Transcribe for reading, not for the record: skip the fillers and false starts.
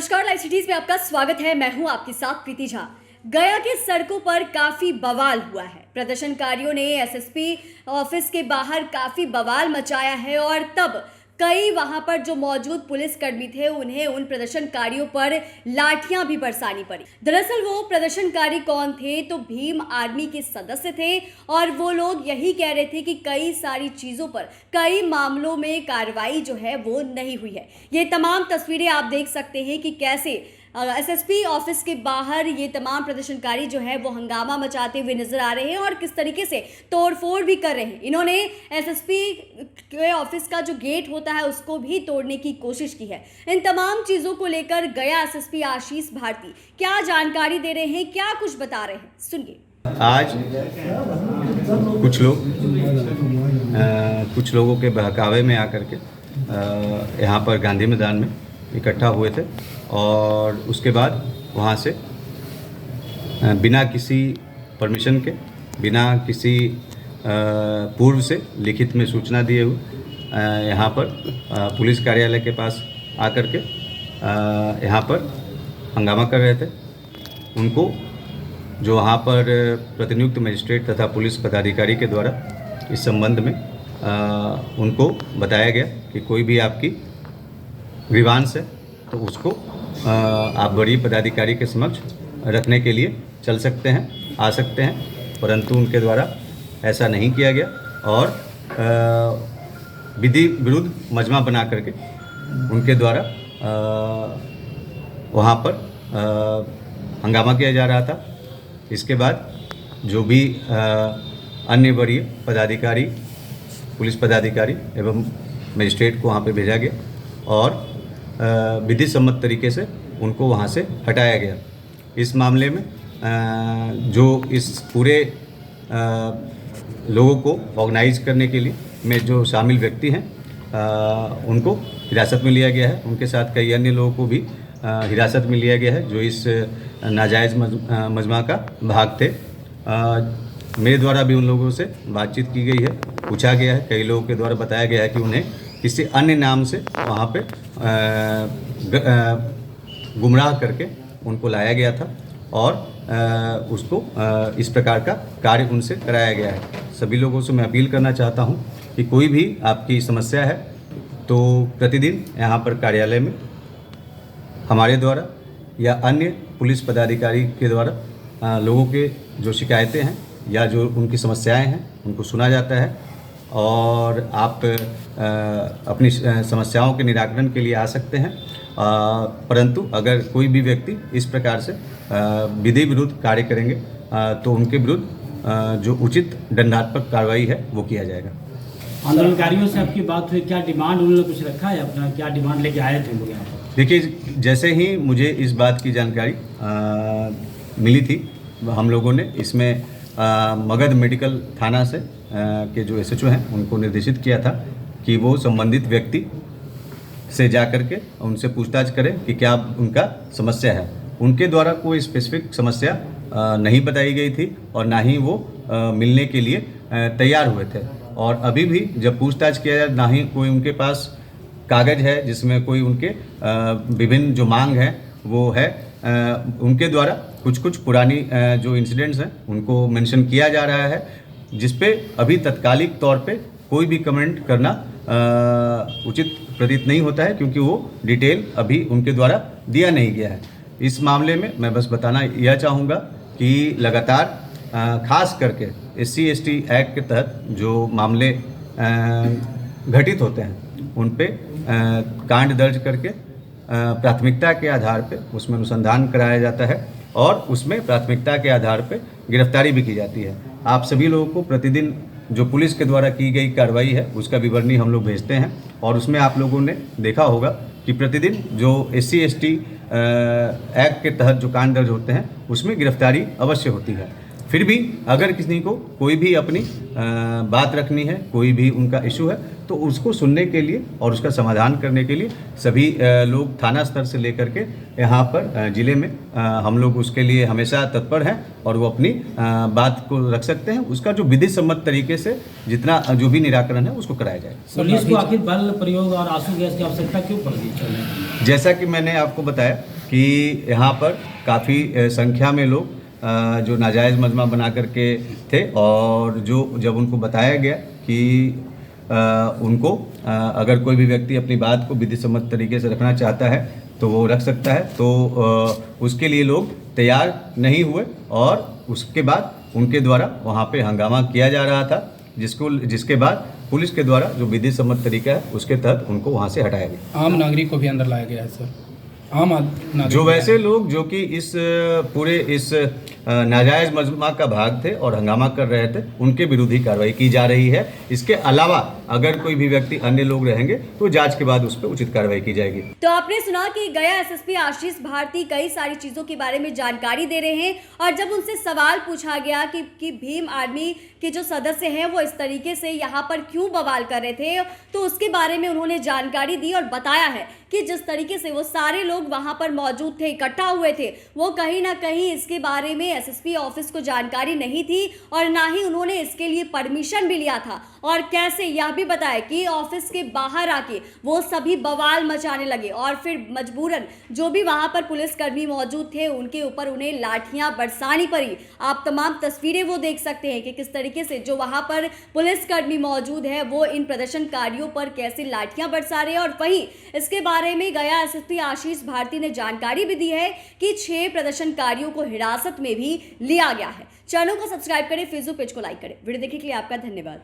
नमस्कार, live cities में आपका स्वागत है। मैं हूं आपके साथ प्रीति झा। गया के सड़कों पर काफी बवाल हुआ है। प्रदर्शनकारियों ने एसएसपी ऑफिस के बाहर काफी बवाल मचाया है और तब कई वहां पर जो मौजूद पुलिसकर्मी थे उन्हें उन प्रदर्शनकारियों पर लाठियां भी बरसानी पड़ी। दरअसल वो प्रदर्शनकारी कौन थे? तो भीम आर्मी के सदस्य थे और वो लोग यही कह रहे थे कि कई सारी चीजों पर, कई मामलों में कार्रवाई जो है वो नहीं हुई है। ये तमाम तस्वीरें आप देख सकते हैं कि कैसे एसएसपी ऑफिस के बाहर ये तमाम प्रदर्शनकारी जो है वो हंगामा मचाते हुए नजर आ रहे हैं और किस तरीके से तोड़फोड़ भी कर रहे हैं। इन्होंने एसएसपी के ऑफिस का जो गेट होता है उसको भी तोड़ने की कोशिश की है। इन तमाम चीजों को लेकर गया एसएसपी आशीष भारती क्या जानकारी दे रहे हैं, क्या कुछ बता रहे हैं, सुनिए। आज कुछ लोगों के बहकावे में आकर के यहाँ पर गांधी मैदान में इकट्ठा हुए थे और उसके बाद वहाँ से बिना किसी परमिशन के, बिना किसी पूर्व से लिखित में सूचना दिए हुए यहाँ पर पुलिस कार्यालय के पास आकर के यहाँ पर हंगामा कर रहे थे। उनको जो वहाँ पर प्रतिनियुक्त मजिस्ट्रेट तथा पुलिस पदाधिकारी के द्वारा इस संबंध में उनको बताया गया कि कोई भी आपकी ग्रीवांस है तो उसको आप बड़ी पदाधिकारी के समक्ष रखने के लिए चल सकते हैं, आ सकते हैं, परंतु उनके द्वारा ऐसा नहीं किया गया और विधि विरुद्ध मजमा बना करके उनके द्वारा वहाँ पर हंगामा किया जा रहा था। इसके बाद जो भी अन्य वरीय पदाधिकारी, पुलिस पदाधिकारी एवं मजिस्ट्रेट को वहाँ पे भेजा गया और विधि सम्मत तरीके से उनको वहाँ से हटाया गया। इस मामले में जो इस पूरे लोगों को ऑर्गेनाइज करने के लिए में जो शामिल व्यक्ति हैं उनको हिरासत में लिया गया है। उनके साथ कई अन्य लोगों को भी हिरासत में लिया गया है जो इस नाजायज़ मजमा का भाग थे। मेरे द्वारा भी उन लोगों से बातचीत की गई है, पूछा गया है। कई लोगों के द्वारा बताया गया है कि उन्हें किसी अन्य नाम से वहाँ पे गुमराह करके उनको लाया गया था और उसको इस प्रकार का कार्य उनसे कराया गया है। सभी लोगों से मैं अपील करना चाहता हूँ कि कोई भी आपकी समस्या है तो प्रतिदिन यहाँ पर कार्यालय में हमारे द्वारा या अन्य पुलिस पदाधिकारी के द्वारा लोगों के जो शिकायतें हैं या जो उनकी समस्याएं हैं उनको सुना जाता है और आप अपनी समस्याओं के निराकरण के लिए आ सकते हैं। परंतु अगर कोई भी व्यक्ति इस प्रकार से विधि विरुद्ध कार्य करेंगे तो उनके विरुद्ध जो उचित दंडात्मक कार्रवाई है वो किया जाएगा। आंदोलनकारियों से आपकी बात हुई, क्या डिमांड उन्होंने कुछ रखा है अपना, क्या डिमांड लेके आए थे लोग यहाँ पर? देखिए, जैसे ही मुझे इस बात की जानकारी मिली थी हम लोगों ने इसमें मगध मेडिकल थाना से के जो एसएचओ हैं उनको निर्देशित किया था कि वो संबंधित व्यक्ति से जा कर के उनसे पूछताछ करें कि क्या उनका समस्या है। उनके द्वारा कोई स्पेसिफिक समस्या नहीं बताई गई थी और ना ही वो मिलने के लिए तैयार हुए थे। और अभी भी जब पूछताछ किया जाए ना ही कोई उनके पास कागज़ है जिसमें कोई उनके विभिन्न जो मांग है वो है। उनके द्वारा कुछ पुरानी जो इंसिडेंट्स हैं उनको मेंशन किया जा रहा है, जिस पे अभी तत्कालिक तौर पे कोई भी कमेंट करना उचित प्रतीत नहीं होता है क्योंकि वो डिटेल अभी उनके द्वारा दिया नहीं गया है। इस मामले में मैं बस बताना यह चाहूँगा कि लगातार खास करके SC/ST एक्ट के तहत जो मामले घटित होते हैं उन पे कांड दर्ज करके प्राथमिकता के आधार पे उसमें अनुसंधान कराया जाता है और उसमें प्राथमिकता के आधार पे गिरफ्तारी भी की जाती है। आप सभी लोगों को प्रतिदिन जो पुलिस के द्वारा की गई कार्रवाई है उसका विवरणी हम लोग भेजते हैं और उसमें आप लोगों ने देखा होगा कि प्रतिदिन जो SC/ST एक्ट के तहत जो कांड दर्ज होते हैं उसमें गिरफ्तारी अवश्य होती है। फिर भी अगर किसी को कोई भी अपनी बात रखनी है, कोई भी उनका इशू है, तो उसको सुनने के लिए और उसका समाधान करने के लिए सभी लोग थाना स्तर से लेकर के यहाँ पर ज़िले में हम लोग उसके लिए हमेशा तत्पर हैं और वो अपनी बात को रख सकते हैं। उसका जो विधि सम्मत तरीके से जितना जो भी निराकरण है उसको कराया जाए। पुलिस को आखिर बल प्रयोग और आंसू गैस की आवश्यकता क्यों पड़ रही है? जैसा कि मैंने आपको बताया कि यहाँ पर काफ़ी संख्या में लोग जो नाजायज़ मजमा बना करके थे और जो जब उनको बताया गया कि उनको अगर कोई भी व्यक्ति अपनी बात को विधि सम्मत तरीके से रखना चाहता है तो वो रख सकता है, तो उसके लिए लोग तैयार नहीं हुए और उसके बाद उनके द्वारा वहाँ पे हंगामा किया जा रहा था, जिसके बाद पुलिस के द्वारा जो विधि सम्मत तरीका है उसके तहत उनको वहाँ से हटाया गया। आम नागरिक को भी अंदर लाया गया है सर। आम नागरिक जो वैसे लोग जो कि इस पूरे इस नाजायज़ मजमा का भाग थे और हंगामा कर रहे थे, उनके विरुद्ध ही कार्रवाई की जा रही है। इसके अलावा अगर कोई भी व्यक्ति अन्य लोग रहेंगे तो जांच के बाद उस पर उचित कार्रवाई की जाएगी। तो आपने सुना कि गया एसएसपी आशीष भारती कई सारी चीजों के बारे में जानकारी दे रहे हैं और जब उनसे सवाल पूछा गया कि भीम आर्मी के जो सदस्य हैं वो इस तरीके से यहाँ पर क्यों बवाल कर रहे थे, तो उसके बारे में उन्होंने जानकारी दी और बताया है कि जिस तरीके से वो सारे लोग वहां पर मौजूद थे, इकट्ठा हुए थे, वो कहीं ना कहीं इसके बारे में एसएसपी ऑफिस को जानकारी नहीं थी और ना ही उन्होंने इसके लिए परमिशन भी लिया था। और कैसे यह भी बताया कि ऑफिस के बाहर आके वो सभी बवाल मचाने लगे और फिर मजबूरन जो भी वहां पर पुलिसकर्मी मौजूद थे उनके ऊपर उन्हें लाठियां बरसानी पड़ी। आप तमाम तस्वीरें वो देख सकते हैं कि किस तरीके से जो वहां पर पुलिसकर्मी मौजूद है वो इन प्रदर्शनकारियों पर कैसे लाठियां बरसा रहे हैं। और वहीं इसके बारे में गया एसएसपी आशीष भारती ने जानकारी भी दी है कि 6 प्रदर्शनकारियों को हिरासत में भी लिया गया है। चैनल को सब्सक्राइब करें, फेसबुक पेज को लाइक करें। वीडियो देखने के लिए आपका धन्यवाद।